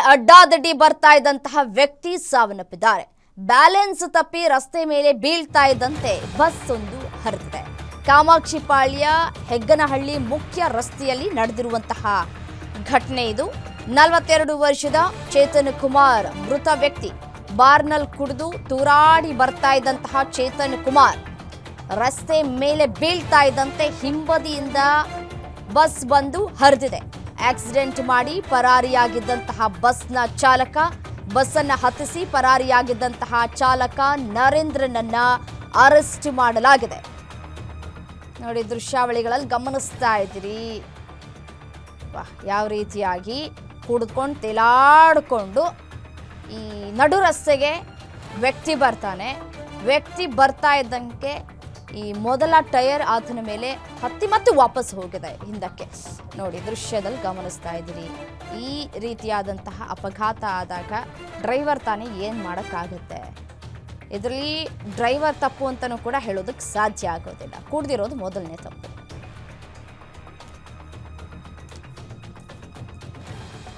ಅಡ್ಡಾದಡ್ಡಿ ಬರ್ತಾ ಇದ್ದಂತಹ ವ್ಯಕ್ತಿ ಸಾವನ್ನಪ್ಪಿದ್ದಾರೆ. ಬ್ಯಾಲೆನ್ಸ್ ತಪ್ಪಿ ರಸ್ತೆ ಮೇಲೆ ಬೀಳ್ತಾ ಇದ್ದಂತೆ ಬಸ್ ಒಂದು ಹರಿದಿದೆ. ಕಾಮಾಕ್ಷಿಪಾಳ್ಯ ಹೆಗ್ಗನಹಳ್ಳಿ ಮುಖ್ಯ ರಸ್ತೆಯಲ್ಲಿ ನಡೆದಿರುವಂತಹ ಘಟನೆ ಇದು. 42 ವರ್ಷದ ಚೇತನ್ ಕುಮಾರ್ ಮೃತ ವ್ಯಕ್ತಿ. ಬಾರ್ನಲ್ಲಿ ಕುಡಿದು ತೂರಾಡಿ ಬರ್ತಾ ಇದ್ದಂತಹ ಚೇತನ್ ಕುಮಾರ್ ರಸ್ತೆ ಮೇಲೆ ಬೀಳ್ತಾ ಇದ್ದಂತೆ ಹಿಂಬದಿಯಿಂದ ಬಸ್ ಬಂದು ಹರಿದಿದೆ. ಆಕ್ಸಿಡೆಂಟ್ ಮಾಡಿ ಪರಾರಿಯಾಗಿದ್ದಂತಹ ಬಸ್ನ ಚಾಲಕ, ಬಸ್ಸನ್ನು ಹತ್ತಿಸಿ ಪರಾರಿಯಾಗಿದ್ದಂತಹ ಚಾಲಕ ನರೇಂದ್ರನನ್ನ ಅರೆಸ್ಟ್ ಮಾಡಲಾಗಿದೆ. ನೋಡಿ, ದೃಶ್ಯಾವಳಿಗಳಲ್ಲಿ ಗಮನಿಸ್ತಾ ಇದ್ದೀರಿ. ಯಾವ ರೀತಿಯಾಗಿ ಕುಡಿದುಕೊಂಡು ತೇಲಾಡಿಕೊಂಡು ಈ ನಡು ರಸ್ತೆಗೆ ವ್ಯಕ್ತಿ ಬರ್ತಾನೆ. ವ್ಯಕ್ತಿ ಬರ್ತಾ ಇದ್ದಂಗೆ ಈ ಮೊದಲ ಟೈರ್ ಆತನ ಮೇಲೆ ಹತ್ತಿ ಮತ್ತೆ ವಾಪಸ್ ಹೋಗಿದೆ ಹಿಂದಕ್ಕೆ. ನೋಡಿ, ದೃಶ್ಯದಲ್ಲಿ ಗಮನಿಸ್ತಾ ಇದ್ದೀರಿ. ಈ ರೀತಿಯಾದಂತಹ ಅಪಘಾತ ಆದಾಗ ಡ್ರೈವರ್ ತಾನೇ ಏನು ಮಾಡೋಕ್ಕಾಗುತ್ತೆ? ಇದರಲ್ಲಿ ಡ್ರೈವರ್ ತಪ್ಪು ಅಂತಲೂ ಕೂಡ ಹೇಳೋದಕ್ಕೆ ಸಾಧ್ಯ ಆಗೋದಿಲ್ಲ. ಕುಡ್ದಿರೋದು ಮೊದಲನೇ ತಪ್ಪು.